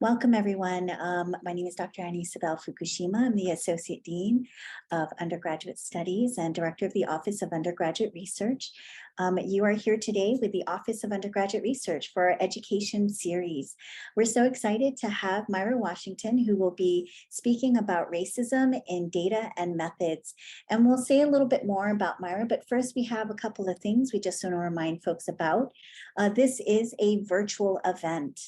Welcome, everyone. My name is Dr. Annie Isabel Fukushima. I'm the Associate Dean of Undergraduate Studies and Director of the Office of Undergraduate Research. You are here today with the Office of Undergraduate Research for our education series. We're so excited to have Myra Washington, who will be speaking about racism in data and methods. And we'll say a little bit more about Myra, but first we have a couple of things we just want to remind folks about. This is a virtual event.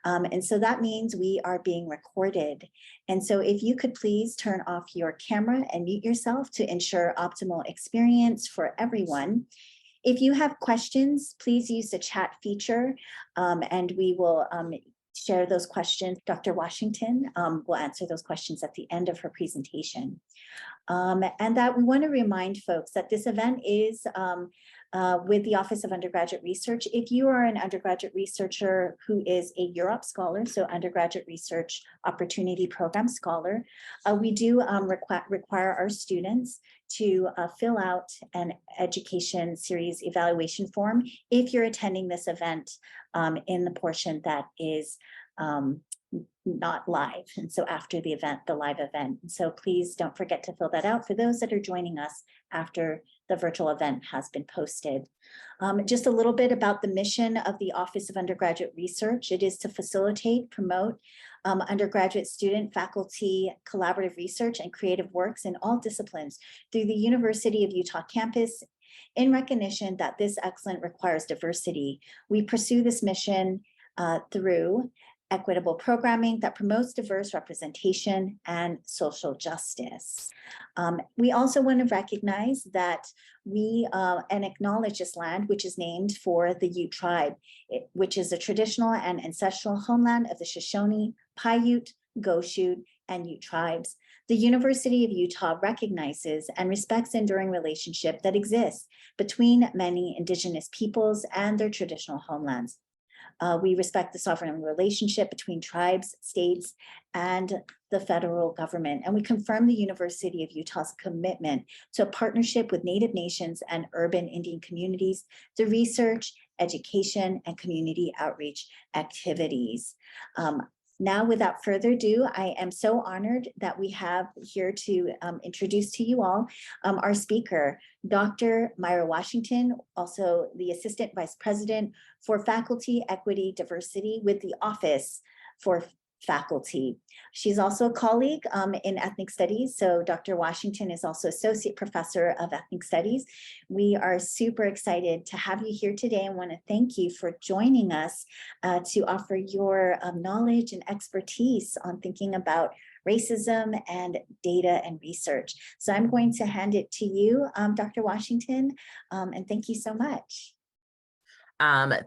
And so that means we are being recorded. And so if you could please turn off your camera and mute yourself to ensure optimal experience for everyone. If you have questions, please use the chat feature and we will share those questions. Dr. Washington will answer those questions at the end of her presentation. And that we want to remind folks that this event is with the Office of Undergraduate Research. If you are an undergraduate researcher who is a Europe Scholar, so Undergraduate Research Opportunity Program Scholar, we do require our students to fill out an education series evaluation form if you're attending this event in the portion that is not live. And so after the event, the live event. And so please don't forget to fill that out for those that are joining us after the virtual event has been posted. Just a little bit about the mission of the Office of Undergraduate Research. It is to facilitate, promote undergraduate student, faculty, collaborative research and creative works in all disciplines through the University of Utah campus. In recognition that this excellence requires diversity, we pursue this mission through equitable programming that promotes diverse representation and social justice. We also want to recognize that we and acknowledge this land, which is named for the Ute tribe, which is a traditional and ancestral homeland of the Shoshone, Paiute, Goshute, and Ute tribes. The University of Utah recognizes and respects the enduring relationship that exists between many indigenous peoples and their traditional homelands. We respect the sovereign relationship between tribes, states, and the federal government. And we confirm the University of Utah's commitment to a partnership with Native nations and urban Indian communities through research, education, and community outreach activities. Now, without further ado, I am so honored that we have here to introduce to you all our speaker, Dr. Myra Washington, also the Assistant Vice President for Faculty, Equity, Diversity with the Office for Faculty. She's also a colleague in ethnic studies. So Dr. Washington is also Associate Professor of Ethnic Studies. We are super excited to have you here today and want to thank you for joining us to offer your knowledge and expertise on thinking about racism and data and research. So I'm going to hand it to you, Dr. Washington, and thank you so much.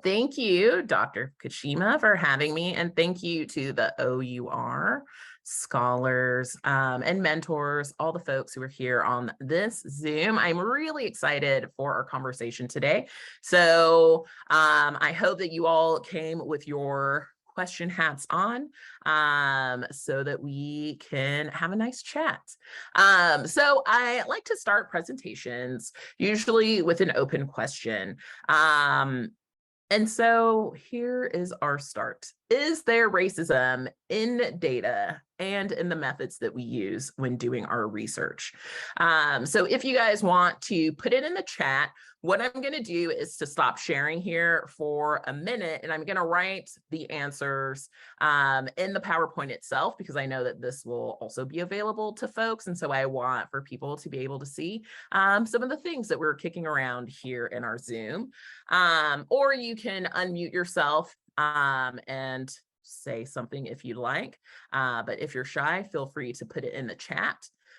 Thank you, Dr. Kashima, for having me, and thank you to the OUR scholars and mentors, all the folks who are here on this Zoom. I'm really excited for our conversation today. So I hope that you all came with your question hats on so that we can have a nice chat. So I like to start presentations usually with an open question. And so here is our start. Is there racism in data and in the methods that we use when doing our research? So if you guys want to put it in the chat, what I'm going to do is to stop sharing here for a minute, and I'm going to write the answers in the PowerPoint itself, because I know that this will also be available to folks. And so I want for people to be able to see some of the things that we're kicking around here in our Zoom. Or you can unmute yourself and say something if you'd like. But if you're shy, feel free to put it in the chat.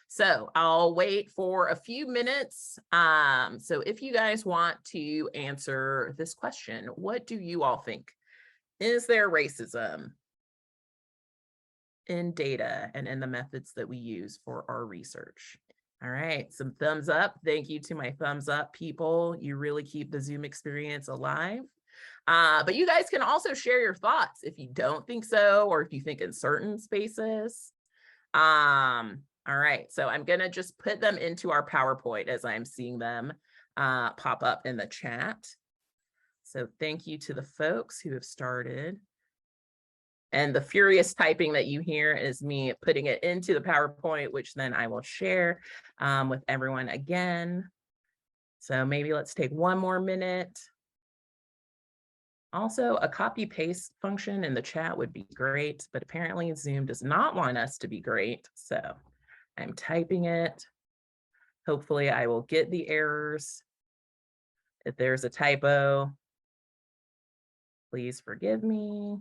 So I'll wait for a few minutes. So if you guys want to answer this question, what do you all think? Is there racism in data and in the methods that we use for our research? All right, some thumbs up. Thank you to my thumbs up people. You really keep the Zoom experience alive. But you guys can also share your thoughts if you don't think so, or if you think in certain spaces. All right, so I'm gonna just put them into our PowerPoint as I'm seeing them pop up in the chat. So thank you to the folks who have started And the furious typing that you hear is me putting it into the PowerPoint, which then I will share with everyone again. So maybe let's take one more minute. Also, a copy paste function in the chat would be great, but apparently Zoom does not want us to be great. So I'm typing it. Hopefully I will get the errors. If there's a typo, please forgive me.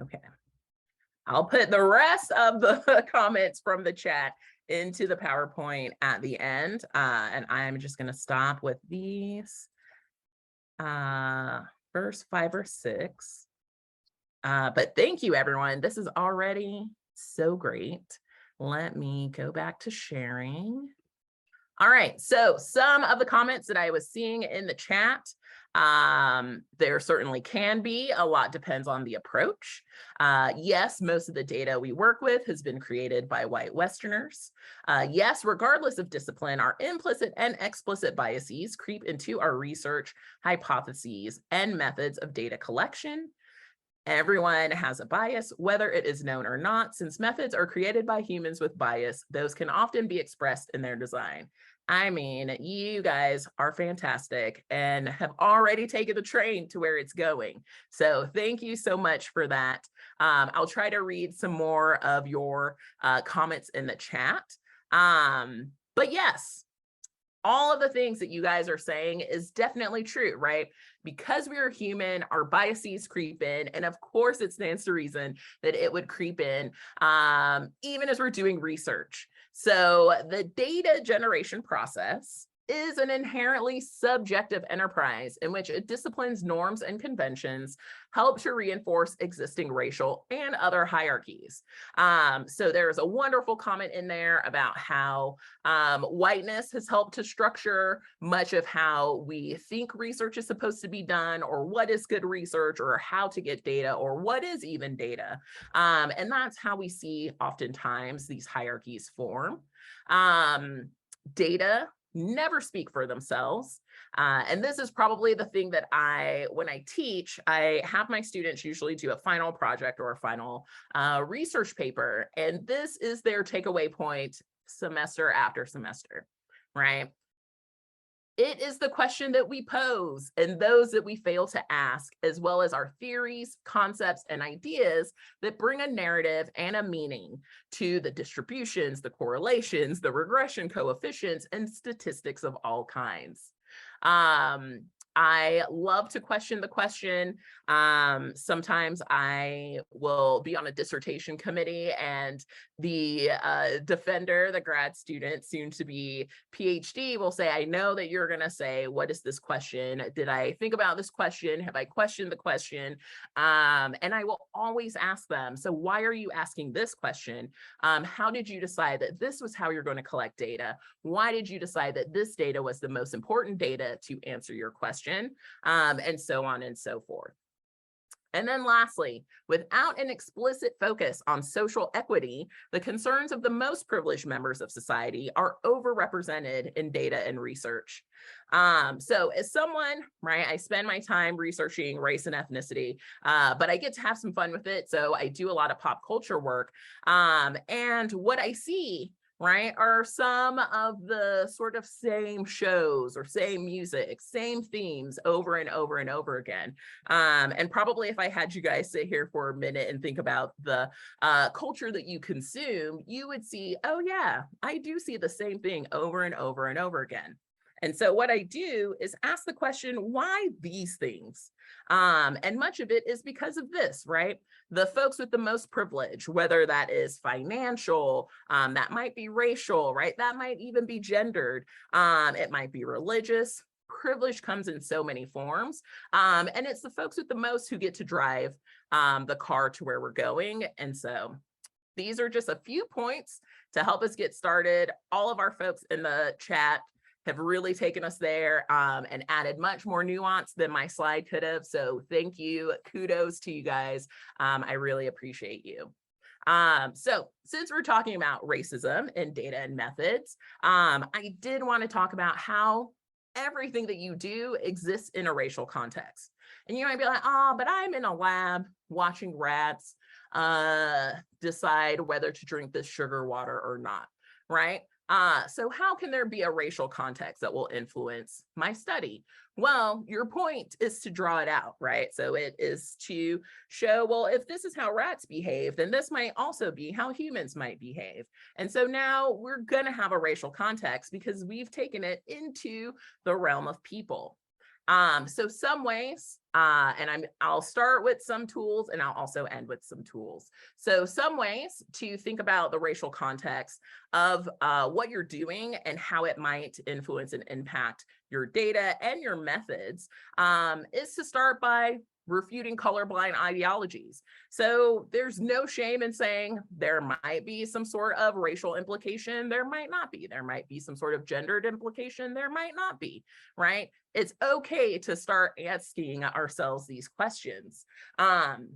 Okay. I'll put the rest of the comments from the chat into the PowerPoint at the end. And I'm just going to stop with these verse 5 or 6. But thank you, everyone. This is already so great. Let me go back to sharing. All right, so some of the comments that I was seeing in the chat, there certainly can be. A lot depends on the approach. Yes, most of the data we work with has been created by white Westerners. Yes, regardless of discipline, our implicit and explicit biases creep into our research, hypotheses, and methods of data collection. Everyone has a bias, whether it is known or not. Since methods are created by humans with bias, those can often be expressed in their design. I mean, you guys are fantastic and have already taken the train to where it's going. So thank you so much for that. I'll try to read some more of your comments in the chat. But yes, all of the things that you guys are saying is definitely true, right? Because we are human, our biases creep in. And of course, it stands to reason that it would creep in even as we're doing research. So the data generation process is an inherently subjective enterprise in which a discipline's norms and conventions help to reinforce existing racial and other hierarchies. So there's a wonderful comment in there about how whiteness has helped to structure much of how we think research is supposed to be done, or what is good research, or how to get data, or what is even data. And that's how we see oftentimes these hierarchies form. Data never speak for themselves. And this is probably the thing that when I teach, I have my students usually do a final project or a final research paper. And this is their takeaway point semester after semester, right? It is the question that we pose and those that we fail to ask, as well as our theories, concepts, and ideas that bring a narrative and a meaning to the distributions, the correlations, the regression coefficients, and statistics of all kinds. I love to question the question. Sometimes I will be on a dissertation committee and the defender, the grad student, soon to be PhD, will say, I know that you're going to say, what is this question? Did I think about this question? Have I questioned the question? And I will always ask them, so why are you asking this question? How did you decide that this was how you're going to collect data? Why did you decide that this data was the most important data to answer your question? And so on and so forth. And then lastly, without an explicit focus on social equity, the concerns of the most privileged members of society are overrepresented in data and research. So as someone, right, I spend my time researching race and ethnicity, but I get to have some fun with it. So I do a lot of pop culture work. And what I see, right, are some of the sort of same shows or same music, same themes over and over and over again. And probably if I had you guys sit here for a minute and think about the culture that you consume, you would see, oh yeah, I do see the same thing over and over and over again. And so what I do is ask the question, why these things? And much of it is because of this, right? The folks with the most privilege, whether that is financial, that might be racial, right? That might even be gendered. It might be religious. Privilege comes in so many forms. And it's the folks with the most who get to drive the car to where we're going. And so these are just a few points to help us get started. All of our folks in the chat have really taken us there and added much more nuance than my slide could have. So thank you. Kudos to you guys. I really appreciate you. So since we're talking about racism and data and methods, I did want to talk about how everything that you do exists in a racial context. And you might be like, oh, but I'm in a lab, watching rats decide whether to drink this sugar water or not, right? So how can there be a racial context that will influence my study? Well, your point is to draw it out, right? So it is to show, well, if this is how rats behave, then this might also be how humans might behave. And so now we're going to have a racial context because we've taken it into the realm of people. So some ways, and I'll start with some tools and I'll also end with some tools. So some ways to think about the racial context of what you're doing and how it might influence and impact your data and your methods is to start by refuting colorblind ideologies. So there's no shame in saying there might be some sort of racial implication. There might not be. There might be some sort of gendered implication. There might not be, right? It's okay to start asking ourselves these questions and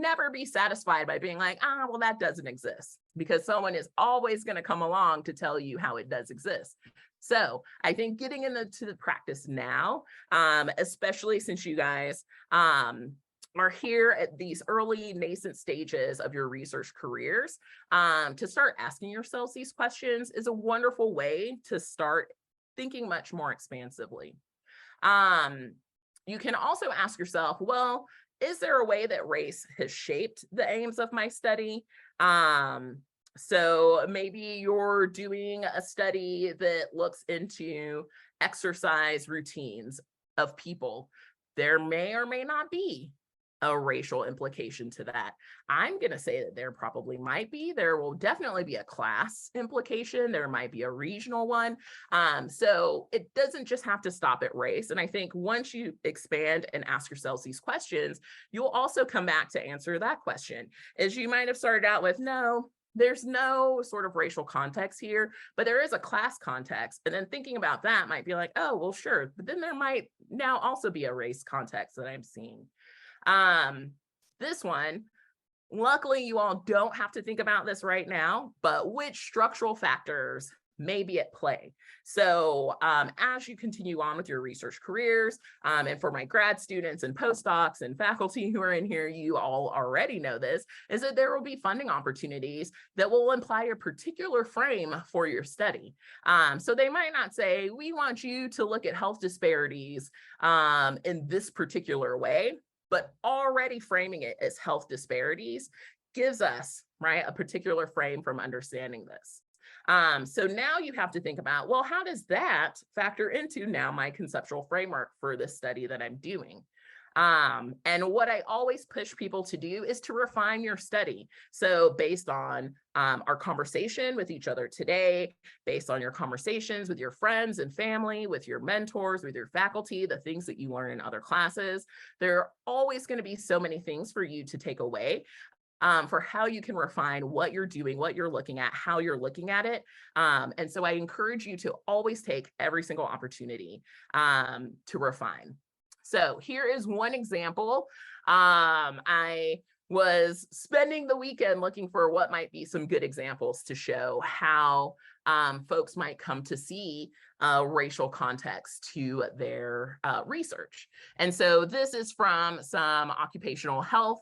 never be satisfied by being like, well, that doesn't exist, because someone is always going to come along to tell you how it does exist. So I think getting into the practice now, especially since you guys are here at these early nascent stages of your research careers, to start asking yourselves these questions is a wonderful way to start thinking much more expansively. You can also ask yourself, well, is there a way that race has shaped the aims of my study? So maybe you're doing a study that looks into exercise routines of people. There may or may not be a racial implication to that. I'm going to say that there probably might be. There will definitely be a class implication. There might be a regional one. So it doesn't just have to stop at race. And I think once you expand and ask yourselves these questions, you'll also come back to answer that question. As you might have started out with, no, there's no sort of racial context here, but there is a class context. And then thinking about that might be like, oh, well, sure. But then there might now also be a race context that I'm seeing. This one, luckily, you all don't have to think about this right now, but which structural factors may be at play. So as you continue on with your research careers, and for my grad students and postdocs and faculty who are in here, you all already know this, is that there will be funding opportunities that will imply a particular frame for your study. So they might not say, we want you to look at health disparities in this particular way, but already framing it as health disparities gives us, right, a particular frame from understanding this. So now you have to think about, well, how does that factor into now my conceptual framework for this study that I'm doing? And what I always push people to do is to refine your study. So based on our conversation with each other today, based on your conversations with your friends and family, with your mentors, with your faculty, the things that you learn in other classes, there are always going to be so many things for you to take away for how you can refine what you're doing, what you're looking at, how you're looking at it. And so I encourage you to always take every single opportunity to refine. So here is one example. I was spending the weekend looking for what might be some good examples to show how folks might come to see racial context to their research. And so this is from some occupational health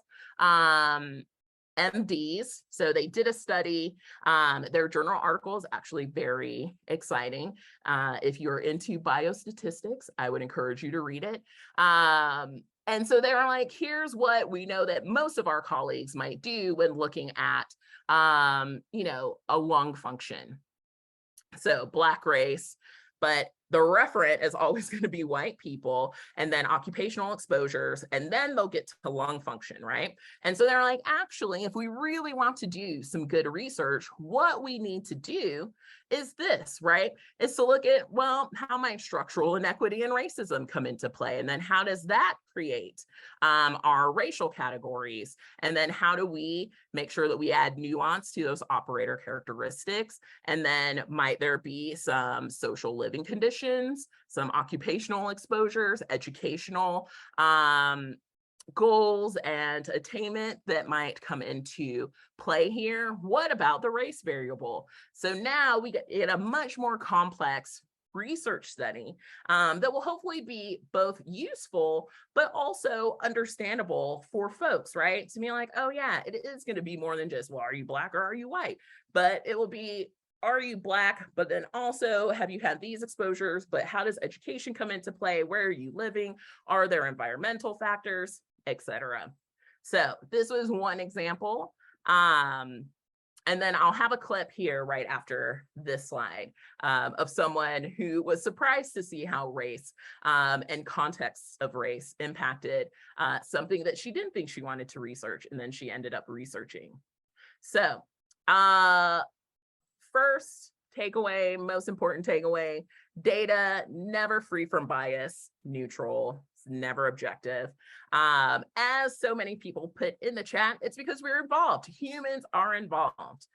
MDs. So they did a study. Their journal article is actually very exciting. If you're into biostatistics, I would encourage you to read it. And so they're like, here's what we know that most of our colleagues might do when looking at, a lung function. So Black race, but the referent is always going to be white people, and then occupational exposures, and then they'll get to lung function, right? And so they're like, actually, if we really want to do some good research, what we need to do is this, right? Is to look at, well, how might structural inequity and racism come into play? And then how does that create our racial categories? And then how do we make sure that we add nuance to those operator characteristics? And then might there be some social living conditions, some occupational exposures, educational goals and attainment that might come into play here? What about the race variable? So now we get a much more complex research study that will hopefully be both useful, but also understandable for folks, right? To be like, oh yeah, it is going to be more than just, well, are you Black or are you white? But it will be, are you Black? But then also, have you had these exposures? But how does education come into play? Where are you living? Are there environmental factors, etc.? So this was one example. And then I'll have a clip here right after this slide of someone who was surprised to see how race and contexts of race impacted something that she didn't think she wanted to research, and then she ended up researching. So first takeaway, most important takeaway, data never free from bias, neutral, never objective. As so many people put in the chat, it's because we're involved. Humans are involved.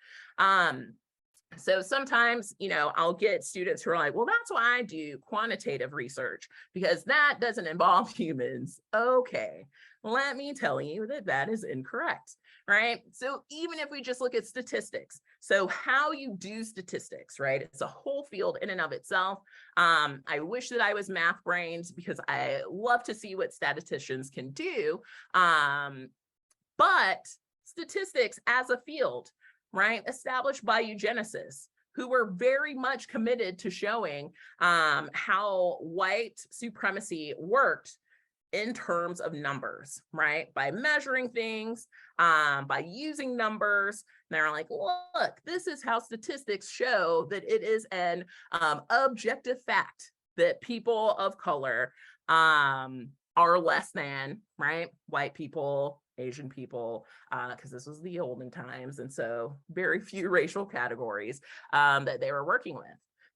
So sometimes, I'll get students who are like, well, that's why I do quantitative research, because that doesn't involve humans. Okay, let me tell you that that is incorrect, right? So even if we just look at statistics, so how you do statistics, right? It's a whole field in and of itself. I wish that I was math brained, because I love to see what statisticians can do. But statistics as a field, right, established by eugenicists, who were very much committed to showing how white supremacy worked in terms of numbers, right? By measuring things, by using numbers. They're like, look, this is how statistics show that it is an objective fact that people of color are less than, right? White people, Asian people, because this was the olden times. And so very few racial categories that they were working with.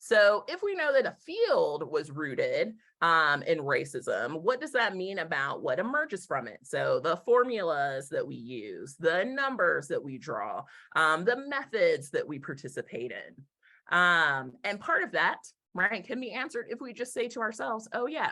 So if we know that a field was rooted in racism, what does that mean about what emerges from it? So the formulas that we use, the numbers that we draw, the methods that we participate in. And part of that, right, can be answered if we just say to ourselves, oh yeah,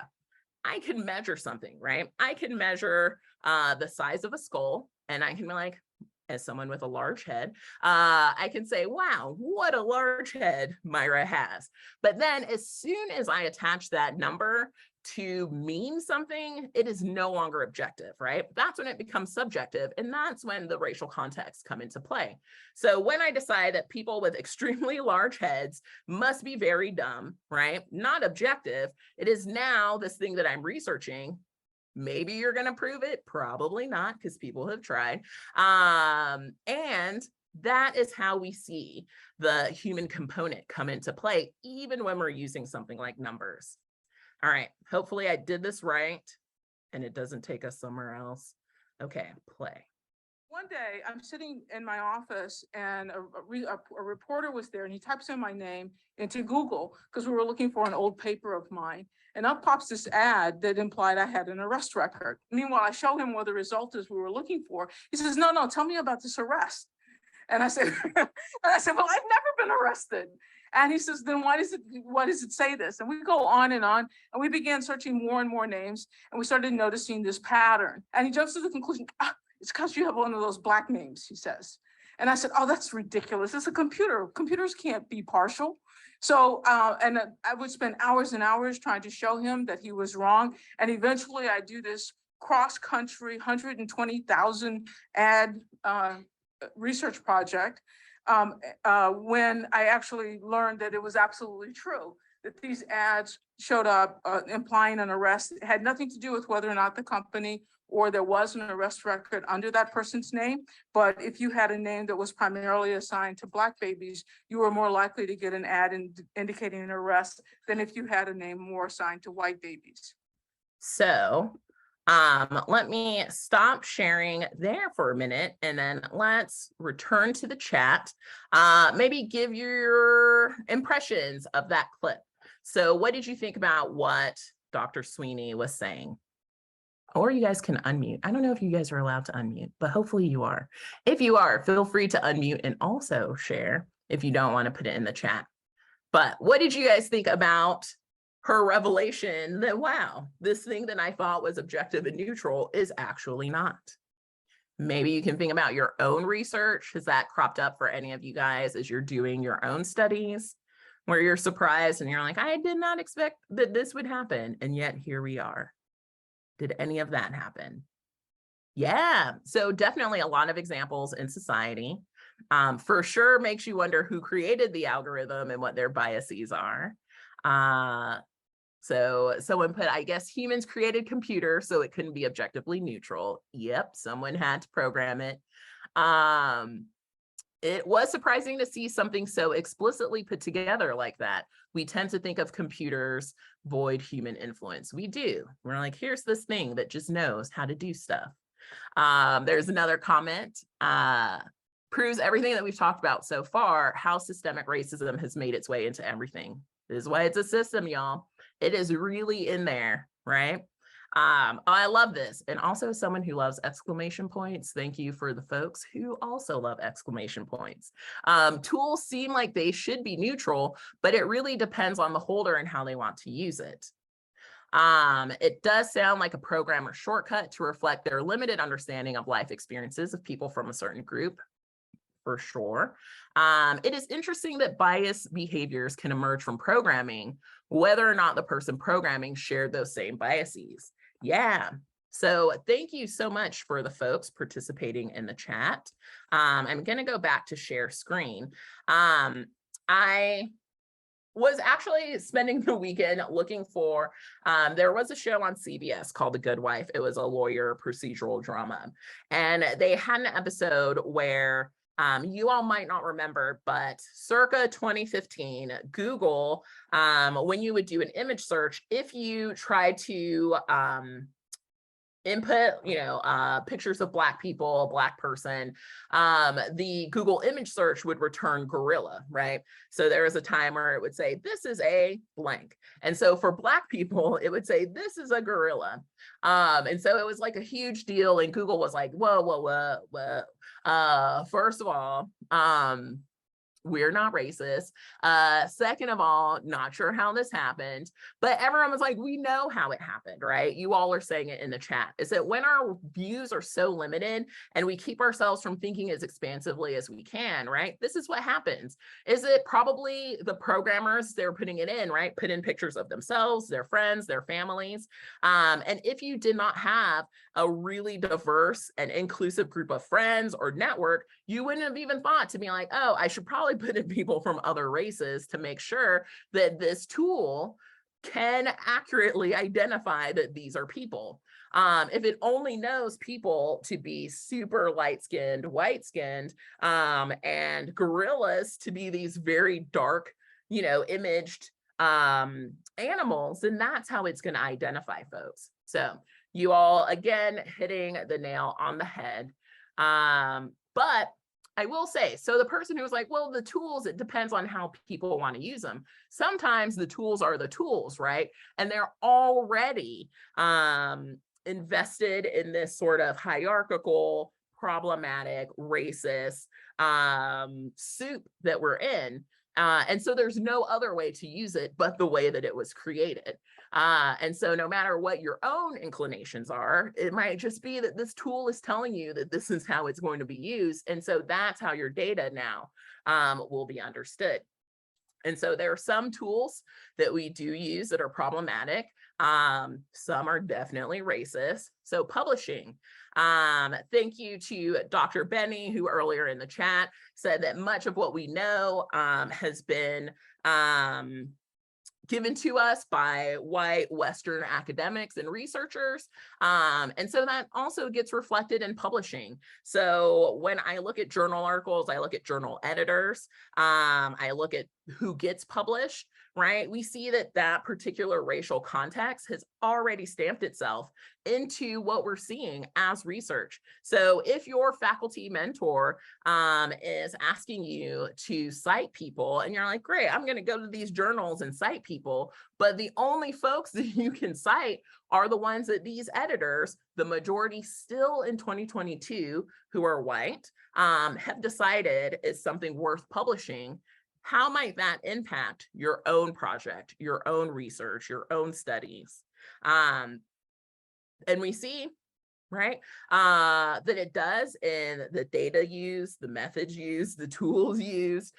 I can measure something, right? I can measure the size of a skull, and I can be like, as someone with a large head, I can say, wow, what a large head Myra has. But then as soon as I attach that number to mean something, it is no longer objective, right? That's when it becomes subjective, and that's when the racial contexts come into play. So when I decide that people with extremely large heads must be very dumb, right? Not objective, it is now this thing that I'm researching. Maybe you're going to prove it, probably not, because people have tried. And that is how we see the human component come into play, even when we're using something like numbers. All right, hopefully I did this right and it doesn't take us somewhere else. Okay, play. One day I'm sitting in my office, and a reporter was there, and he types in my name into Google because we were looking for an old paper of mine. And up pops this ad that implied I had an arrest record. Meanwhile, I show him what the result is we were looking for. He says, no, tell me about this arrest. And I said, well, I've never been arrested. And he says, then why does it say this? And we go on, and we began searching more and more names, and we started noticing this pattern. And he jumps to the conclusion, it's because you have one of those Black names, he says. And I said, oh, that's ridiculous. It's a computer. Computers can't be partial. So, and I would spend hours and hours trying to show him that he was wrong. And eventually I do this cross-country 120,000 ad research project when I actually learned that it was absolutely true, that these ads showed up implying an arrest. It had nothing to do with whether or not the company or there was an arrest record under that person's name. But if you had a name that was primarily assigned to Black babies, you were more likely to get an ad indicating an arrest than if you had a name more assigned to white babies. So let me stop sharing there for a minute, and then let's return to the chat. Maybe give your impressions of that clip. So what did you think about what Dr. Sweeney was saying? Or you guys can unmute. I don't know if you guys are allowed to unmute, but hopefully you are. If you are, feel free to unmute and also share if you don't want to put it in the chat. But what did you guys think about her revelation that, wow, this thing that I thought was objective and neutral is actually not? Maybe you can think about your own research. Has that cropped up for any of you guys as you're doing your own studies? where you're surprised and you're like, I did not expect that this would happen. And yet here we are. Did any of that happen? Yeah, so definitely a lot of examples in society. For sure makes you wonder who created the algorithm and what their biases are. So someone put, I guess humans created computers so it couldn't be objectively neutral. Yep, someone had to program it. It was surprising to see something so explicitly put together like that. We tend to think of computers void human influence. We do. We're like, here's this thing that just knows how to do stuff. There's another comment. Proves everything that we've talked about so far, how systemic racism has made its way into everything. This is why it's a system, y'all. It is really in there, right? I love this. And also someone who loves exclamation points. Thank you for the folks who also love exclamation points. Tools seem like they should be neutral, but it really depends on the holder and how they want to use it. It does sound like a programmer shortcut to reflect their limited understanding of life experiences of people from a certain group, for sure. It is interesting that biased behaviors can emerge from programming, whether or not the person programming shared those same biases. Yeah. So thank you so much for the folks participating in the chat. I'm going to go back to share screen. I was actually spending the weekend looking for, there was a show on CBS called The Good Wife. It was a lawyer procedural drama. And they had an episode where you all might not remember, but circa 2015, Google, when you would do an image search, if you tried to input, pictures of Black people, a Black person, the Google image search would return gorilla, right? So there was a time where it would say, this is a blank. And so for Black people, it would say, this is a gorilla. And so it was like a huge deal. And Google was like, whoa. First of all, we're not racist. Second of all, not sure how this happened, but everyone was like, we know how it happened, right? You all are saying it in the chat. Is that when our views are so limited and we keep ourselves from thinking as expansively as we can, right? This is what happens. Is it probably the programmers, they're putting it in, right? Put in pictures of themselves, their friends, their families. And if you did not have a really diverse and inclusive group of friends or network, you wouldn't have even thought to be like, oh, I should probably put in people from other races to make sure that this tool can accurately identify that these are people. If it only knows people to be super light-skinned, white-skinned, and gorillas to be these very dark, imaged animals, then that's how it's going to identify folks. So you all, again, hitting the nail on the head. But I will say, so the person who was like, well, the tools, it depends on how people want to use them. Sometimes the tools are the tools, right? And they're already invested in this sort of hierarchical, problematic, racist soup that we're in. And so there's no other way to use it but the way that it was created. And so no matter what your own inclinations are, it might just be that this tool is telling you that this is how it's going to be used. And so that's how your data now will be understood. And so there are some tools that we do use that are problematic. Some are definitely racist. So publishing. Thank you to Dr. Benny, who earlier in the chat said that much of what we know has been given to us by white Western academics and researchers. And so that also gets reflected in publishing. So when I look at journal articles, I look at journal editors, I look at who gets published, right? We see that that particular racial context has already stamped itself into what we're seeing as research. So if your faculty mentor is asking you to cite people and you're like, great, I'm going to go to these journals and cite people, but the only folks that you can cite are the ones that these editors, the majority still in 2022 who are white, have decided is something worth publishing. How might that impact your own project, your own research, your own studies? And we see, right, that it does in the data used, the methods used, the tools used.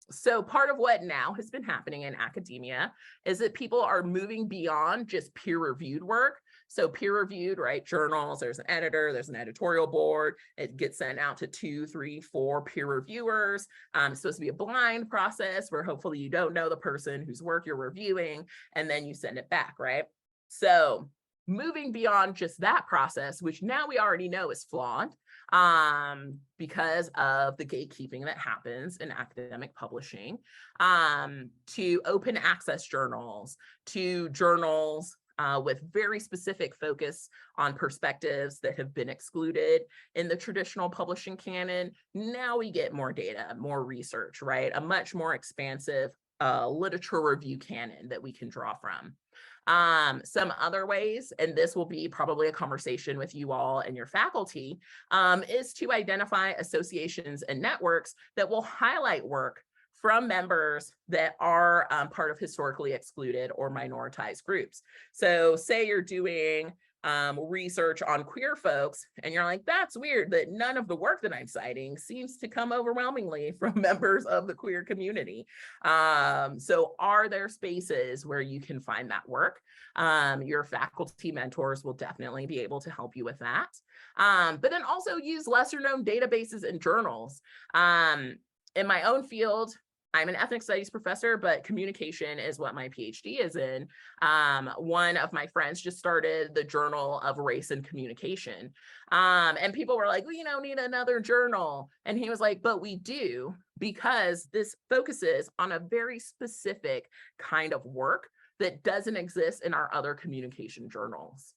So part of what now has been happening in academia is that people are moving beyond just peer-reviewed work. So peer-reviewed, right? Journals, there's an editor, there's an editorial board. It gets sent out to 2, 3, 4 peer reviewers. It's supposed to be a blind process where hopefully you don't know the person whose work you're reviewing, and then you send it back, right? So moving beyond just that process, which now we already know is flawed, because of the gatekeeping that happens in academic publishing, to open access journals, to journals with very specific focus on perspectives that have been excluded in the traditional publishing canon. Now we get more data, more research, right? A much more expansive literature review canon that we can draw from. Some other ways, and this will be probably a conversation with you all and your faculty, is to identify associations and networks that will highlight work from members that are part of historically excluded or minoritized groups. So say you're doing research on queer folks, and you're like, that's weird that none of the work that I'm citing seems to come overwhelmingly from members of the queer community. So are there spaces where you can find that work? Your faculty mentors will definitely be able to help you with that. But then also use lesser known databases and journals. In my own field, I'm an ethnic studies professor, but communication is what my PhD is in. One of my friends just started the Journal of Race and Communication. And people were like, well, you don't need another journal. And he was like, but we do, because this focuses on a very specific kind of work that doesn't exist in our other communication journals.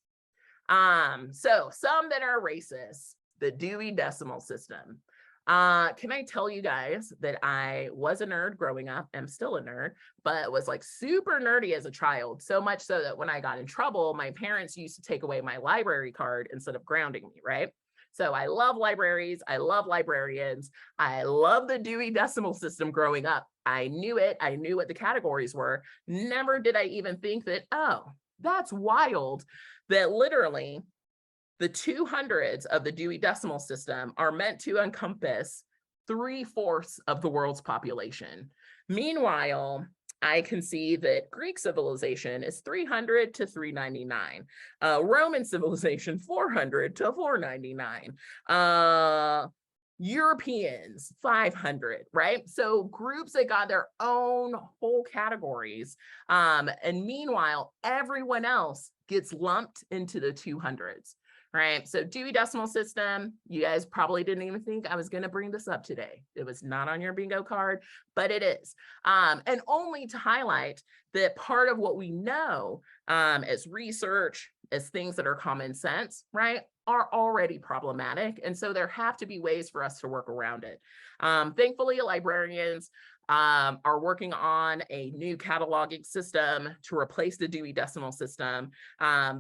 So some that are racist, the Dewey Decimal System. Can I tell you guys that I was a nerd growing up, am still a nerd, but was like super nerdy as a child, so much so that when I got in trouble, my parents used to take away my library card instead of grounding me, right? So I love libraries, I love librarians, I love the Dewey Decimal System growing up. I knew it, I knew what the categories were. Never did I even think that, oh, that's wild, that literally the 200s of the Dewey Decimal System are meant to encompass 3/4 of the world's population. Meanwhile, I can see that Greek civilization is 300 to 399, Roman civilization 400 to 499, Europeans 500, right? So groups that got their own whole categories, and meanwhile, everyone else gets lumped into the 200s. Right. So Dewey Decimal System, you guys probably didn't even think I was going to bring this up today. It was not on your bingo card, but it is. And only to highlight that part of what we know as research, as things that are common sense, right, are already problematic. And so there have to be ways for us to work around it. Thankfully, librarians are working on a new cataloging system to replace the Dewey Decimal System.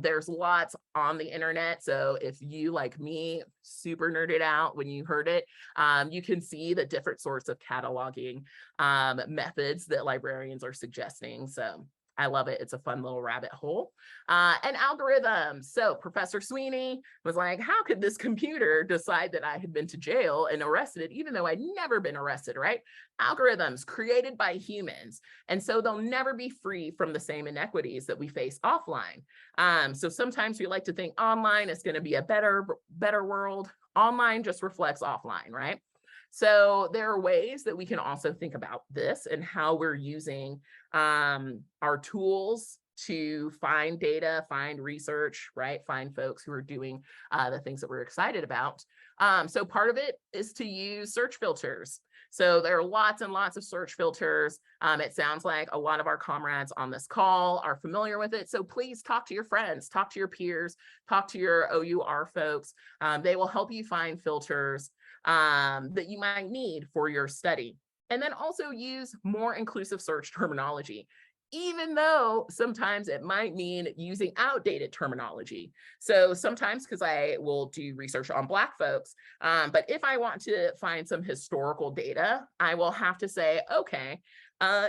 There's lots on the internet. So if you, like me, super nerded out when you heard it, you can see the different sorts of cataloging methods that librarians are suggesting. So I love it. It's a fun little rabbit hole. And algorithms. So Professor Sweeney was like, how could this computer decide that I had been to jail and arrested, even though I'd never been arrested, right? Algorithms created by humans. And so they'll never be free from the same inequities that we face offline. So sometimes we like to think online is going to be a better world. Online just reflects offline, right? So there are ways that we can also think about this and how we're using our tools to find data, find research, right? Find folks who are doing the things that we're excited about. So part of it is to use search filters. So there are lots and lots of search filters. It sounds like a lot of our comrades on this call are familiar with it. So please talk to your friends, talk to your peers, talk to your OUR folks. They will help you find filters that you might need for your study. And then also use more inclusive search terminology, even though sometimes it might mean using outdated terminology. So sometimes, because I will do research on Black folks, but if I want to find some historical data, I will have to say, okay,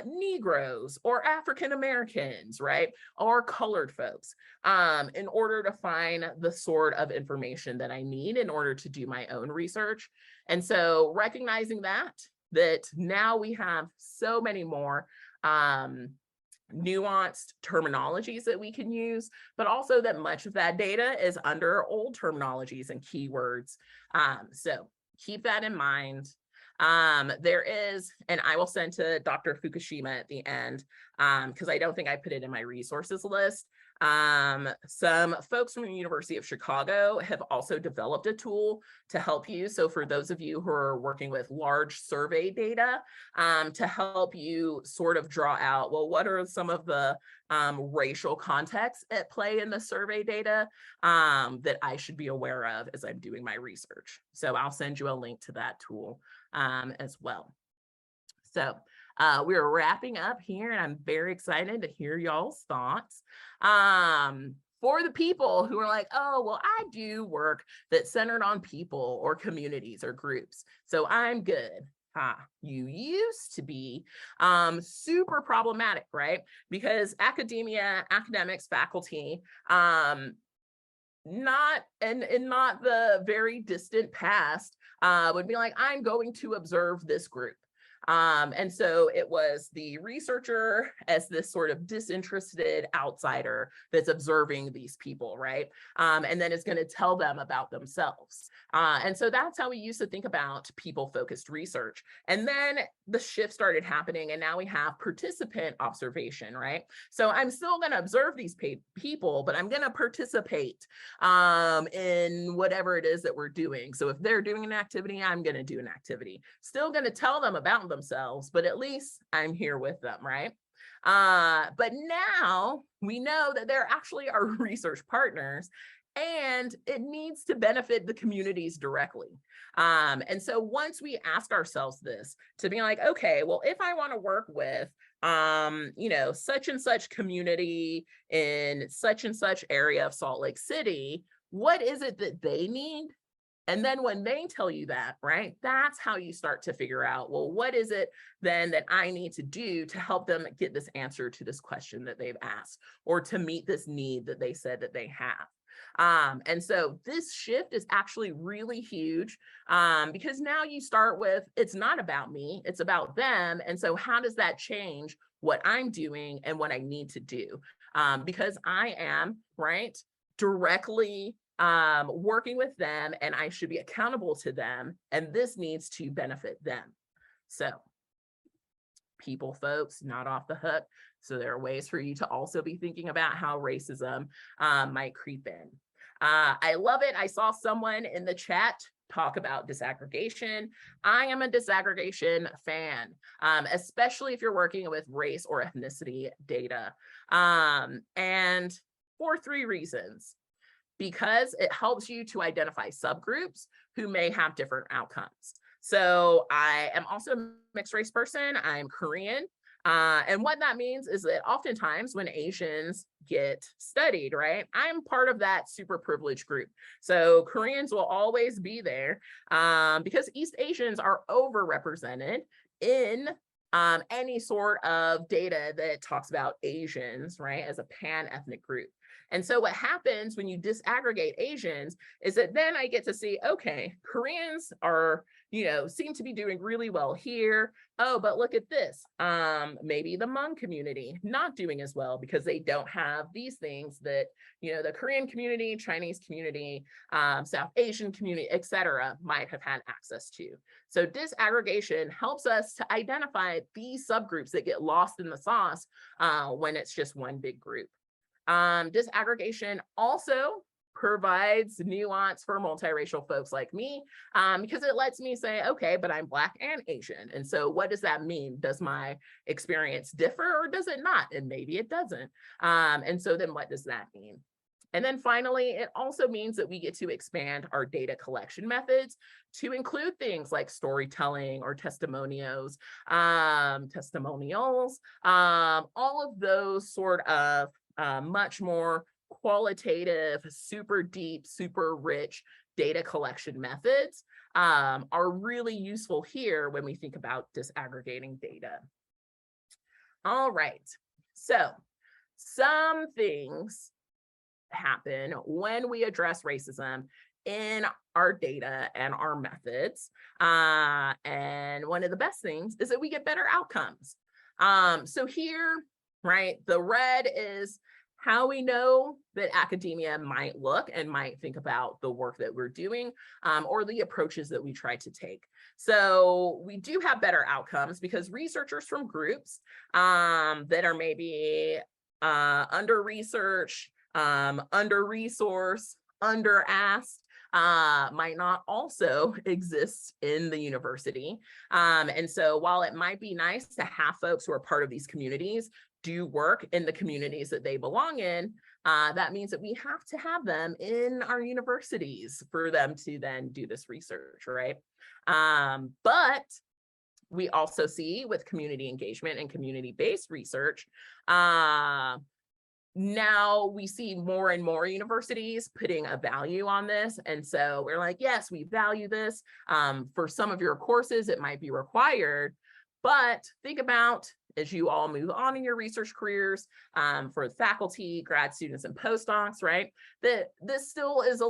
Negroes or African Americans, right? Or colored folks, in order to find the sort of information that I need in order to do my own research. And so recognizing that that now we have so many more nuanced terminologies that we can use, but also that much of that data is under old terminologies and keywords. So keep that in mind. There is, and I will send to Dr. Fukushima at the end, because I don't think I put it in my resources list. Some folks from the University of Chicago have also developed a tool to help you. So for those of you who are working with large survey data, to help you sort of draw out, well, what are some of the racial contexts at play in the survey data that I should be aware of as I'm doing my research. So I'll send you a link to that tool as well. So we're wrapping up here, and I'm very excited to hear y'all's thoughts. For the people who are like, oh, well, I do work that's centered on people or communities or groups, so I'm good. You used to be super problematic, right? Because academia, academics, faculty, not the very distant past would be like, I'm going to observe this group. And so it was the researcher as this sort of disinterested outsider that's observing these people, right? And then is going to tell them about themselves. And so that's how we used to think about people-focused research. And then the shift started happening, and now we have participant observation, right? So I'm still going to observe these people, but I'm going to participate in whatever it is that we're doing. So if they're doing an activity, I'm going to do an activity. Still going to tell them about themselves, but at least I'm here with them, right? But now we know that they're actually our research partners, and it needs to benefit the communities directly. And so once we ask ourselves this, to be like, okay, well, if I want to work with such and such community in such and such area of Salt Lake City, what is it that they need? And then when they tell you that, right, that's how you start to figure out, well, what is it then that I need to do to help them get this answer to this question that they've asked, or to meet this need that they said that they have. And so this shift is actually really huge, because now you start with, it's not about me, it's about them. And so how does that change what I'm doing and what I need to do? Because I am, right, directly working with them, and I should be accountable to them, and this needs to benefit them. So people, folks, not off the hook. So there are ways for you to also be thinking about how racism might creep in. I love it. I saw someone in the chat talk about disaggregation. I am a disaggregation fan, especially if you're working with race or ethnicity data. And for 3 reasons. Because it helps you to identify subgroups who may have different outcomes. So I am also a mixed race person. I'm Korean. And what that means is that oftentimes when Asians get studied, right, I'm part of that super privileged group. So Koreans will always be there because East Asians are overrepresented in any sort of data that talks about Asians, right, as a pan-ethnic group. And so what happens when you disaggregate Asians is that then I get to see, okay, Koreans are, seem to be doing really well here. Oh, but look at this. Maybe the Hmong community not doing as well because they don't have these things that, the Korean community, Chinese community, South Asian community, et cetera, might have had access to. So disaggregation helps us to identify these subgroups that get lost in the sauce when it's just one big group. Disaggregation also provides nuance for multiracial folks like me, because it lets me say, okay, but I'm Black and Asian. And so what does that mean? Does my experience differ or does it not? And maybe it doesn't. And so then what does that mean? And then finally, it also means that we get to expand our data collection methods to include things like storytelling or testimonials, all of those sort of much more qualitative, super deep, super rich data collection methods are really useful here when we think about disaggregating data. All right, so some things happen when we address racism in our data and our methods. And one of the best things is that we get better outcomes. So here, right, the red is how we know that academia might look and might think about the work that we're doing, or the approaches that we try to take. So we do have better outcomes because researchers from groups that are maybe under-researched, under-resourced, under-asked, might not also exist in the university. And so while it might be nice to have folks who are part of these communities do work in the communities that they belong in, that means that we have to have them in our universities for them to then do this research, right? But we also see with community engagement and community-based research, now we see more and more universities putting a value on this. And so we're like, yes, we value this. For some of your courses, it might be required, but think about as you all move on in your research careers, for faculty, grad students, and postdocs, right? That this still is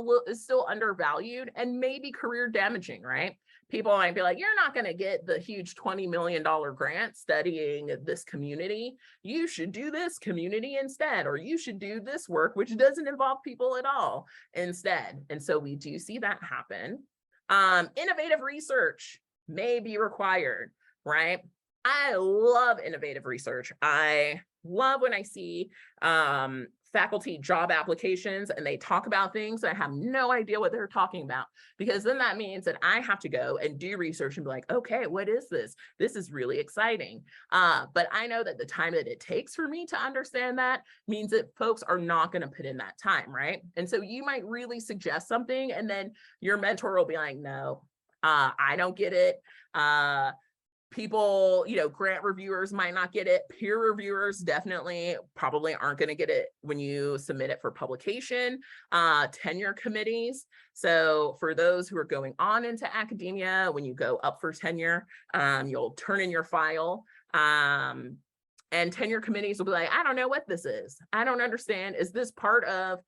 still undervalued and maybe career damaging, right? People might be like, you're not going to get the huge $20 million grant studying this community. You should do this community instead, or you should do this work, which doesn't involve people at all instead. And so we do see that happen. Innovative research may be required, right? I love innovative research. I love when I see faculty job applications and they talk about things I have no idea what they're talking about, because then that means that I have to go and do research and be like, okay, what is this? This is really exciting. But I know that the time that it takes for me to understand that means that folks are not going to put in that time, right? And so you might really suggest something and then your mentor will be like, no, I don't get it. People, grant reviewers might not get it. Peer reviewers definitely probably aren't going to get it when you submit it for publication. Tenure committees. So for those who are going on into academia, when you go up for tenure, you'll turn in your file. And tenure committees will be like, I don't know what this is. I don't understand. Is this part of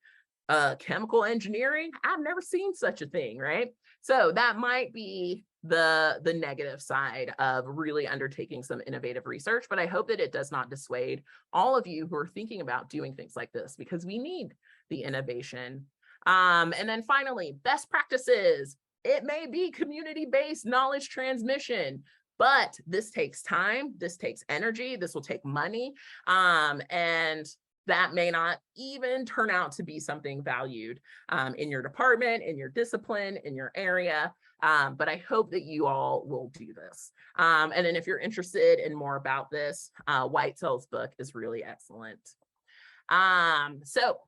chemical engineering? I've never seen such a thing, right? So that might be the negative side of really undertaking some innovative research, but I hope that it does not dissuade all of you who are thinking about doing things like this, because we need the innovation. And then finally, best practices. It may be community-based knowledge transmission, but this takes time, this takes energy, this will take money, and that may not even turn out to be something valued in your department, in your discipline, in your area. But I hope that you all will do this. And then if you're interested in more about this, Whitesell's book is really excellent. So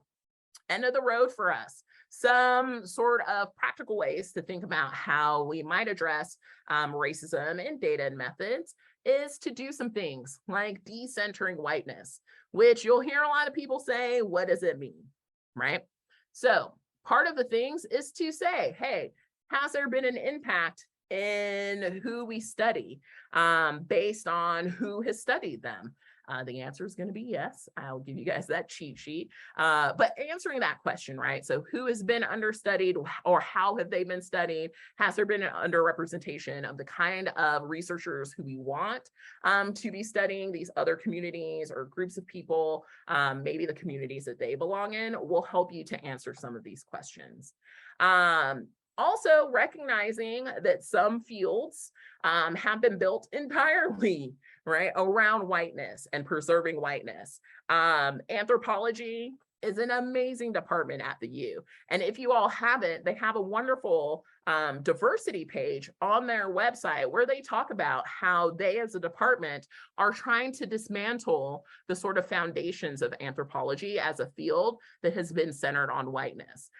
end of the road for us. Some sort of practical ways to think about how we might address racism in data and methods is to do some things like decentering whiteness, which you'll hear a lot of people say, what does it mean, right? So part of the things is to say, hey, has there been an impact in who we study based on who has studied them? The answer is going to be yes. I'll give you guys that cheat sheet. But answering that question, right? So who has been understudied, or how have they been studied? Has there been an underrepresentation of the kind of researchers who we want to be studying these other communities or groups of people, maybe the communities that they belong in, will help you to answer some of these questions. Also recognizing that some fields have been built entirely, right, around whiteness and preserving whiteness. Anthropology is an amazing department at the U. And if you all haven't, they have a wonderful diversity page on their website where they talk about how they as a department are trying to dismantle the sort of foundations of anthropology as a field that has been centered on whiteness.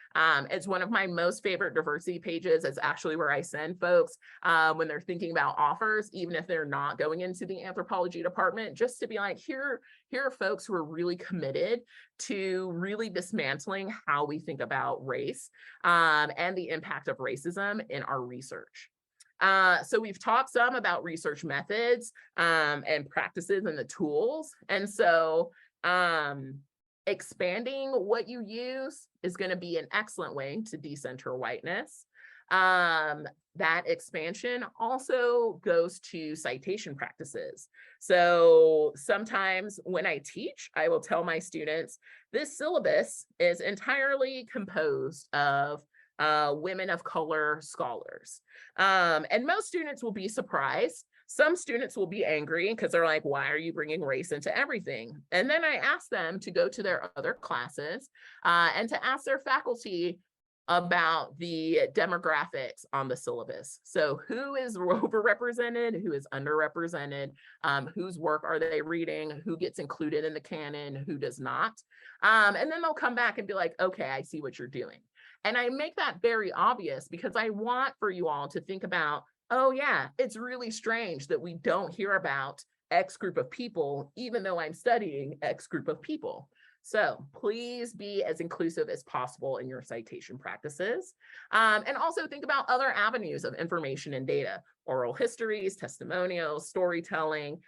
It's one of my most favorite diversity pages. It's actually where I send folks when they're thinking about offers, even if they're not going into the anthropology department, just to be like, here are folks who are really committed to really dismantling how we think about race and the impact of racism in our research. So we've talked some about research methods and practices and the tools. And so expanding what you use is going to be an excellent way to decenter whiteness. That expansion also goes to citation practices. So sometimes when I teach, I will tell my students, this syllabus is entirely composed of women of color scholars. And most students will be surprised. Some students will be angry because they're like, why are you bringing race into everything? And then I ask them to go to their other classes and to ask their faculty about the demographics on the syllabus. So who is overrepresented, who is underrepresented, whose work are they reading, who gets included in the canon, who does not. And then they'll come back and be like, okay, I see what you're doing. And I make that very obvious because I want for you all to think about, oh yeah, it's really strange that we don't hear about X group of people, even though I'm studying X group of people. So please be as inclusive as possible in your citation practices. And also think about other avenues of information and data, oral histories, testimonials, storytelling.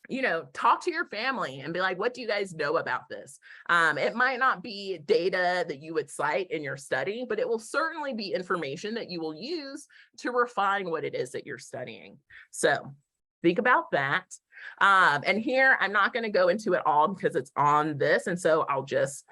You know, talk to your family and be like, what do you guys know about this? It might not be data that you would cite in your study, but it will certainly be information that you will use to refine what it is that you're studying. So think about that. And here, I'm not going to go into it all because it's on this. And so I'll just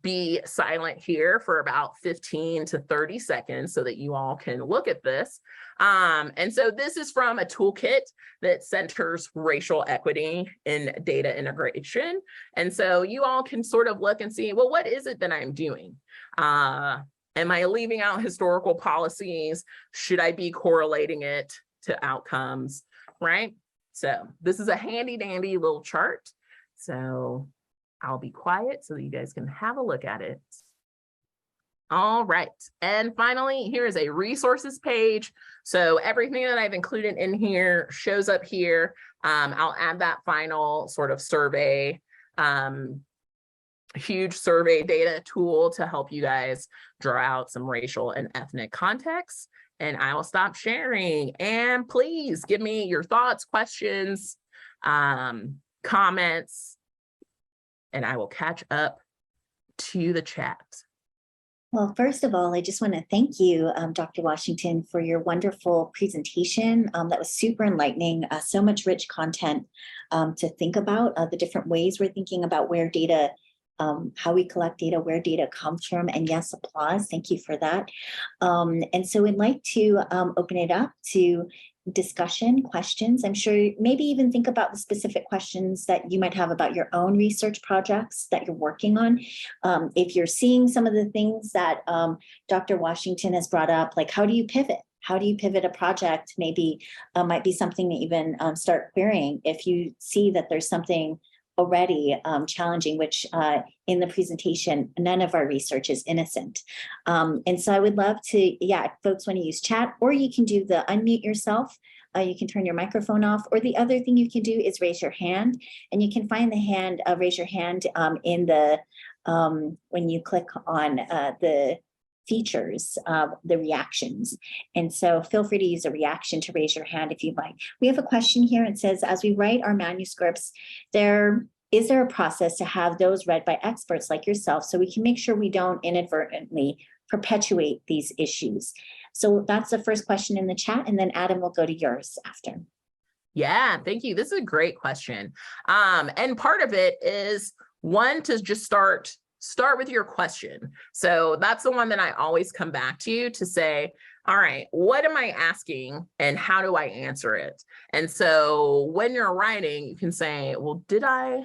be silent here for about 15 to 30 seconds so that you all can look at this. And so this is from a toolkit that centers racial equity in data integration. And so you all can sort of look and see, well, what is it that I'm doing? Am I leaving out historical policies? Should I be correlating it to outcomes, right? So this is a handy dandy little chart. So I'll be quiet so that you guys can have a look at it. All right. And finally, here is a resources page. So everything that I've included in here shows up here. I'll add that final sort of survey, huge survey data tool to help you guys draw out some racial and ethnic context. And I will stop sharing. And please give me your thoughts, questions, comments, and I will catch up to the chat. Well, first of all, I just want to thank you, Dr. Washington, for your wonderful presentation. That was super enlightening, so much rich content to think about, the different ways we're thinking about where data, how we collect data, where data comes from, and yes, applause. Thank you for that. And so we'd like to open it up to discussion, questions. I'm sure maybe even think about the specific questions that you might have about your own research projects that you're working on. If you're seeing some of the things that Dr. Washington has brought up, like how do you pivot? How do you pivot a project? Maybe might be something to even start querying if you see that there's something already challenging, which in the presentation, none of our research is innocent. And so I would love to, yeah, folks want to use chat, or you can do the unmute yourself. You can turn your microphone off, or the other thing you can do is raise your hand, and you can find the hand, raise your hand in the, when you click on the features, the reactions. And so feel free to use a reaction to raise your hand if you'd like. We have a question here. It says, as we write our manuscripts, is there a process to have those read by experts like yourself so we can make sure we don't inadvertently perpetuate these issues? So that's the first question in the chat, and then Adam will go to yours after. Yeah, thank you. This is a great question. And part of it is one, to just start with your question. So that's the one that I always come back to say, all right, what am I asking and how do I answer it? And so when you're writing, you can say, well, did I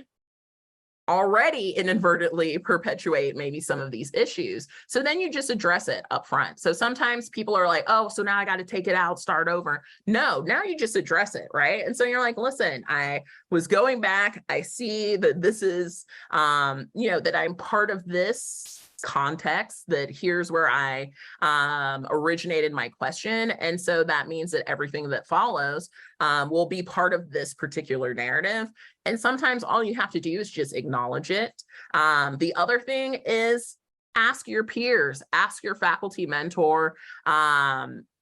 already inadvertently perpetuate maybe some of these issues? So then you just address it up front. So sometimes people are like, oh, so now I got to take it out, start over. No, now you just address it, right? And so you're like, listen, I was going back, I see that this is, that I'm part of this context, that here's where I originated my question. And so that means that everything that follows will be part of this particular narrative. And sometimes all you have to do is just acknowledge it. The other thing is ask your peers, ask your faculty mentor,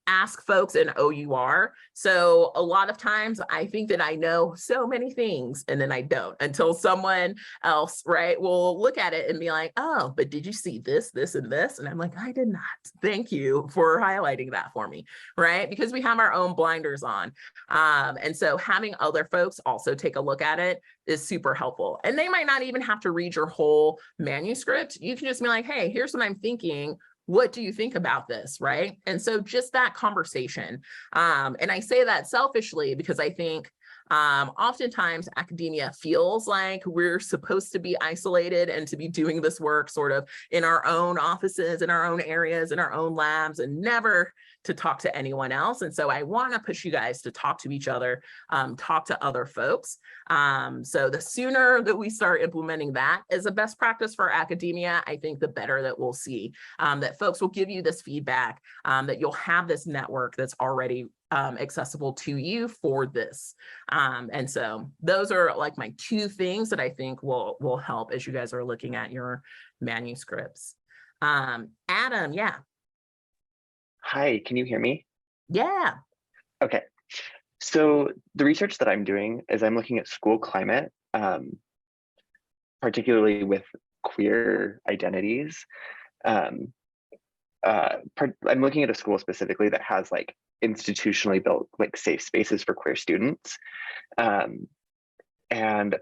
ask folks in OUR. So a lot of times I think that I know so many things and then I don't until someone else, right, will look at it and be like, oh, but did you see this, this, and this? And I'm like, I did not. Thank you for highlighting that for me, right? Because we have our own blinders on. And so having other folks also take a look at it is super helpful. And they might not even have to read your whole manuscript. You can just be like, hey, here's what I'm thinking. What do you think about this, right? And so just that conversation. And I say that selfishly because I think oftentimes academia feels like we're supposed to be isolated and to be doing this work sort of in our own offices, in our own areas, in our own labs, and never to talk to anyone else. And so I want to push you guys to talk to each other, talk to other folks. So the sooner that we start implementing that as a best practice for academia, I think the better that we'll see that folks will give you this feedback, that you'll have this network that's already accessible to you for this. And so those are like my two things that I think will help as you guys are looking at your manuscripts. Adam, yeah. Hi, can you hear me? Yeah. Okay. So the research that I'm doing is I'm looking at school climate, particularly with queer identities. I'm looking at a school specifically that has like institutionally built like safe spaces for queer students. And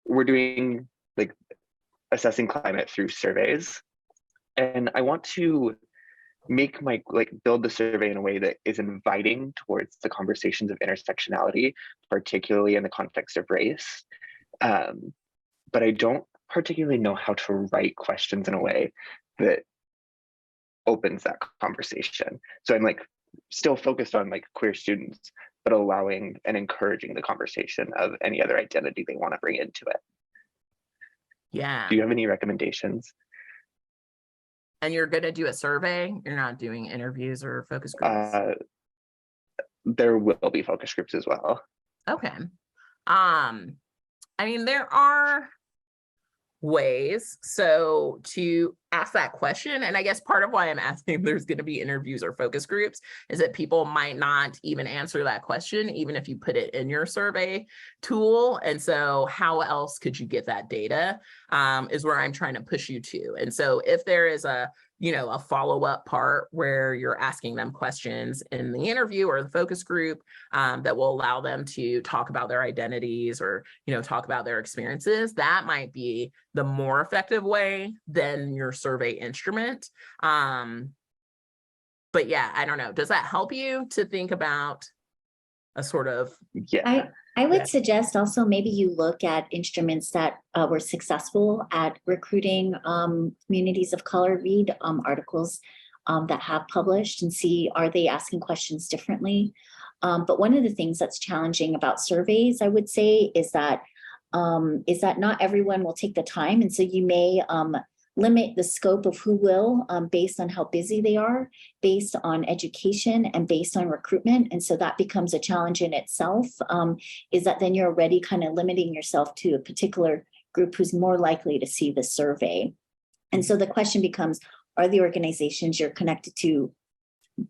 we're doing like assessing climate through surveys. And I want to make my build the survey in a way that is inviting towards the conversations of intersectionality, particularly in the context of race. But I don't particularly know how to write questions in a way that opens that conversation. So I'm like still focused on like queer students, but allowing and encouraging the conversation of any other identity they want to bring into it. Yeah. Do you have any recommendations? And you're going to do a survey? You're not doing interviews or focus groups? There will be focus groups as well. Okay. I mean, there are ways so to ask that question, and I guess part of why I'm asking if there's going to be interviews or focus groups is that people might not even answer that question even if you put it in your survey tool. And so how else could you get that data is where I'm trying to push you to. And so if there is a follow-up part where you're asking them questions in the interview or the focus group that will allow them to talk about their identities or, talk about their experiences, that might be the more effective way than your survey instrument. But yeah, I don't know. Does that help you to think about a sort of? Yeah. I would suggest also maybe you look at instruments that were successful at recruiting communities of color, read articles that have published and see, are they asking questions differently? But one of the things that's challenging about surveys, I would say, is that not everyone will take the time. And so you may limit the scope of who will based on how busy they are, based on education and based on recruitment. And so that becomes a challenge in itself, is that then you're already kind of limiting yourself to a particular group who's more likely to see the survey. And so the question becomes, are the organizations you're connected to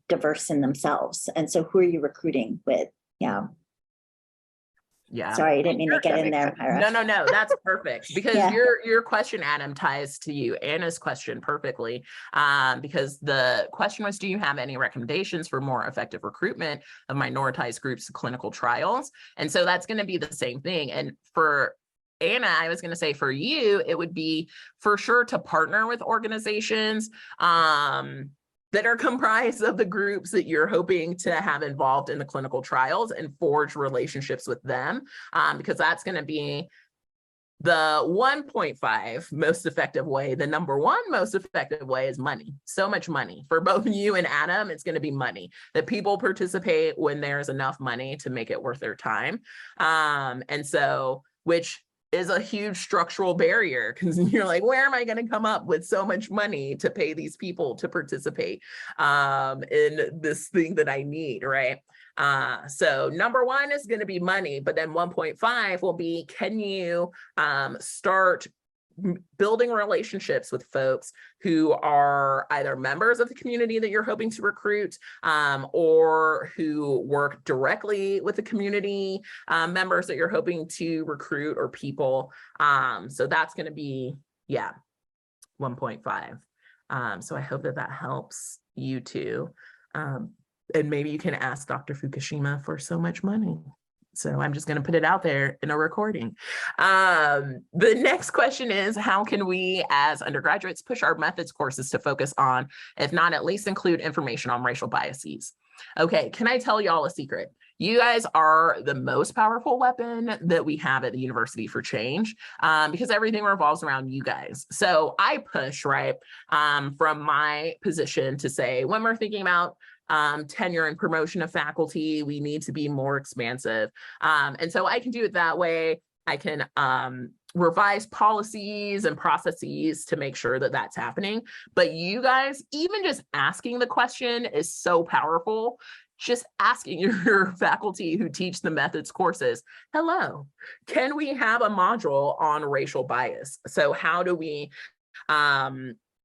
diverse in themselves? And so who are you recruiting with? Yeah. Yeah. Sorry, I didn't mean to get in there, Myra. No, that's perfect because Yeah. your question, Adam, ties to you, Anna's question perfectly. Because the question was, do you have any recommendations for more effective recruitment of minoritized groups to clinical trials? And so that's going to be the same thing. And for Anna, I was going to say for you, it would be for sure to partner with organizations that are comprised of the groups that you're hoping to have involved in the clinical trials and forge relationships with them, because that's going to be the 1.5 most effective way. The number one most effective way is money. So much money for both you and Adam. It's going to be money that people participate when there's enough money to make it worth their time. And so, which is a huge structural barrier because you're like, where am I going to come up with so much money to pay these people to participate in this thing that I need, right? So number one is going to be money, but then 1.5 will be, can you start building relationships with folks who are either members of the community that you're hoping to recruit, or who work directly with the community members that you're hoping to recruit, or people. So that's going to be, 1.5. So I hope that that helps you too. And maybe you can ask Dr. Fukushima for so much money. So I'm just going to put it out there in a recording. The next question is, how can we as undergraduates push our methods courses to focus on, if not at least include information on racial biases? Okay, can I tell y'all a secret? You guys are the most powerful weapon that we have at the university for change, because everything revolves around you guys. So I push, right, from my position to say, when we're thinking about tenure and promotion of faculty, we need to be more expansive. And so I can do it that way. I can revise policies and processes to make sure that that's happening. But you guys, even just asking the question is so powerful. Just asking your faculty who teach the methods courses, hello, can we have a module on racial bias? So how do we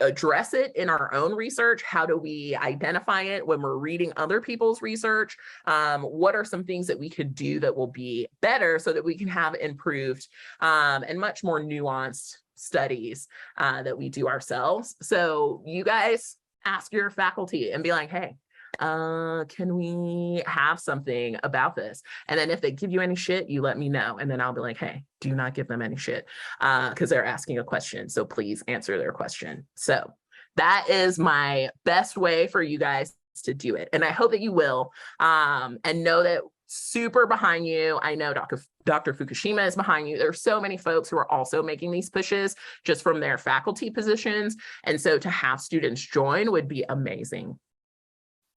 address it in our own research? How do we identify it when we're reading other people's research? What are some things that we could do that will be better so that we can have improved and much more nuanced studies that we do ourselves? So you guys ask your faculty and be like, hey, can we have something about this? And then if they give you any shit, you let me know. And then I'll be like, hey, do not give them any shit, because they're asking a question. So please answer their question. So that is my best way for you guys to do it. And I hope that you will, and know that super behind you. I know Dr. Fukushima is behind you. There's so many folks who are also making these pushes just from their faculty positions. And so to have students join would be amazing.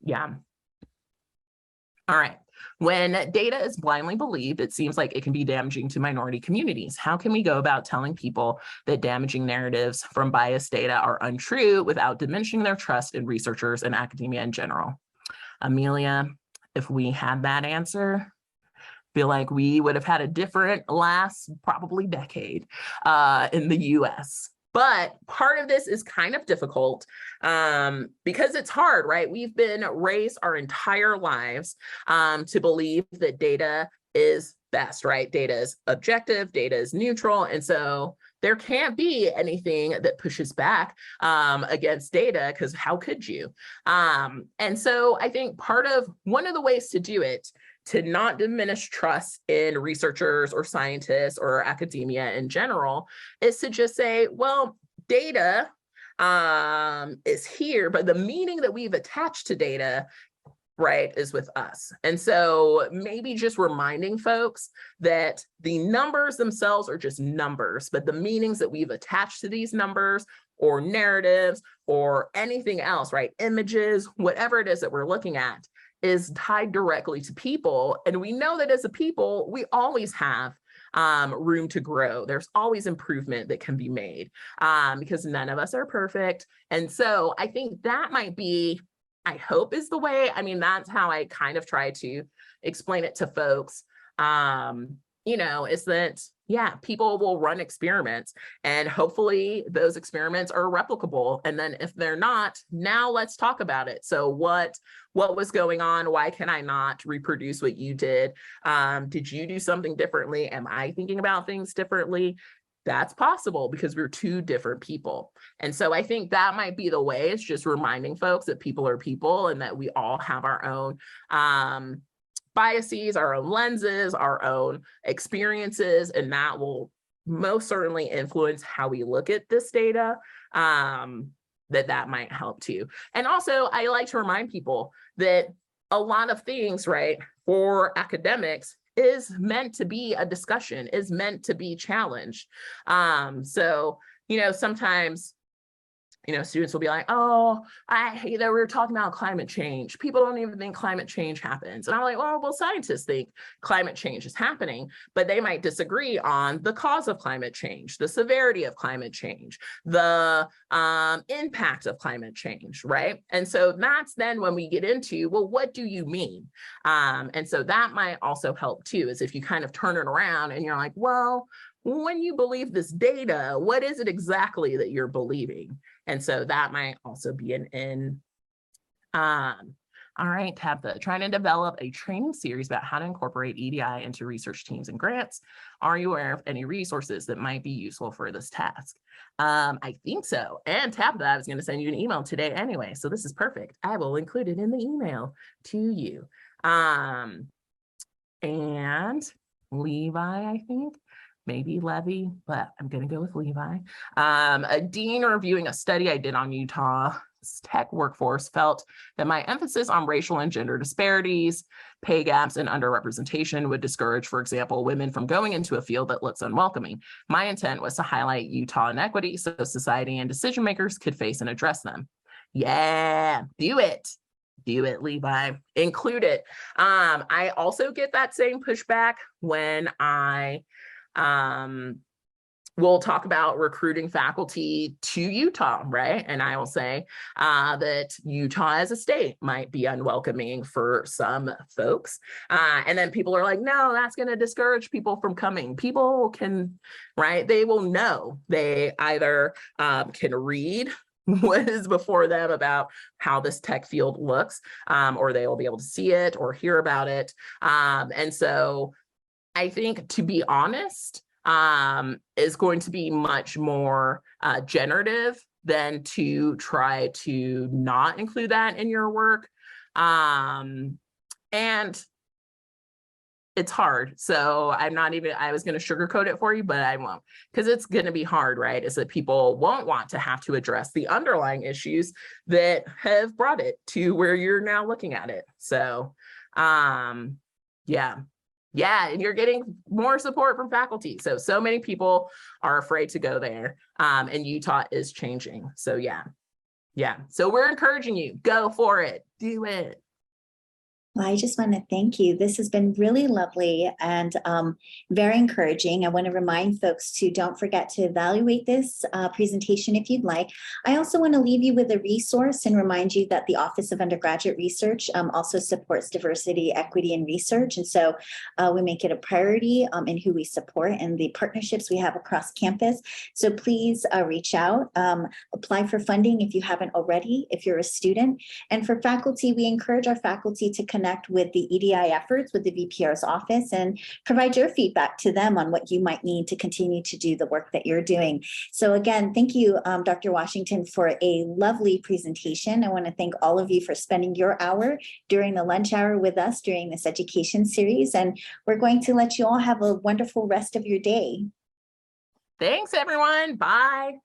Yeah. All right. When data is blindly believed, it seems like it can be damaging to minority communities. How can we go about telling people that damaging narratives from biased data are untrue without diminishing their trust in researchers and academia in general? Amelia, if we had that answer, feel like we would have had a different last probably decade in the US. But part of this is kind of difficult because it's hard, right? We've been raised our entire lives to believe that data is best, right? Data is objective, data is neutral. And so there can't be anything that pushes back against data, because how could you? And so I think one of the ways to do it, to not diminish trust in researchers or scientists or academia in general, is to just say, well, data is here, but the meaning that we've attached to data, right, is with us. And so maybe just reminding folks that the numbers themselves are just numbers, but the meanings that we've attached to these numbers or narratives or anything else, right, images, whatever it is that we're looking at, is tied directly to people. And we know that as a people, we always have room to grow. There's always improvement that can be made because none of us are perfect. And so I think that might be, I hope is the way, I mean, that's how I kind of try to explain it to folks, is that, yeah, people will run experiments and hopefully those experiments are replicable. And then if they're not, now let's talk about it. So what was going on? Why can I not reproduce what you did? Did you do something differently? Am I thinking about things differently? That's possible because we're two different people. And so I think that might be the way. It's just reminding folks that people are people and that we all have our own biases, our own lenses, our own experiences, and that will most certainly influence how we look at this data, that might help too. And also, I like to remind people that a lot of things, right, for academics is meant to be a discussion, is meant to be challenged. So, sometimes, students will be like, oh, I hate that we were talking about climate change. People don't even think climate change happens. And I'm like, well, scientists think climate change is happening, but they might disagree on the cause of climate change, the severity of climate change, the impact of climate change, right? And so that's then when we get into, well, what do you mean? And so that might also help too, is if you kind of turn it around and you're like, well, when you believe this data, what is it exactly that you're believing? And so that might also be an in. All right, Tabitha, trying to develop a training series about how to incorporate EDI into research teams and grants. Are you aware of any resources that might be useful for this task? I think so. And Tabitha, I was going to send you an email today anyway, so this is perfect. I will include it in the email to you. And Levi, I think. Maybe Levy, but I'm going to go with Levi. A dean reviewing a study I did on Utah's tech workforce felt that my emphasis on racial and gender disparities, pay gaps, and underrepresentation would discourage, for example, women from going into a field that looks unwelcoming. My intent was to highlight Utah inequity so society and decision makers could face and address them. Yeah, do it. Do it, Levi. Include it. I also get that same pushback when I we'll talk about recruiting faculty to Utah, right? And I will say that Utah as a state might be unwelcoming for some folks. And then people are like, no, that's going to discourage people from coming. People can, right? They will know. They either can read what is before them about how this tech field looks, or they will be able to see it or hear about it. And so I think, to be honest, is going to be much more generative than to try to not include that in your work. And it's hard. So I'm not even, I was going to sugarcoat it for you, but I won't, because it's going to be hard, right? Is that people won't want to have to address the underlying issues that have brought it to where you're now looking at it. So, yeah. Yeah, and you're getting more support from faculty. So many people are afraid to go there, and Utah is changing. So yeah. So we're encouraging you, go for it, do it. Well, I just want to thank you. This has been really lovely and very encouraging. I want to remind folks to don't forget to evaluate this presentation if you'd like. I also want to leave you with a resource and remind you that the Office of Undergraduate Research also supports diversity, equity, and research. And so we make it a priority in who we support and the partnerships we have across campus. So please reach out, apply for funding if you haven't already, if you're a student. And for faculty, we encourage our faculty to connect with the EDI efforts with the VPR's office and provide your feedback to them on what you might need to continue to do the work that you're doing. So again, thank you, Dr. Washington, for a lovely presentation. I want to thank all of you for spending your hour during the lunch hour with us during this education series. And we're going to let you all have a wonderful rest of your day. Thanks, everyone. Bye.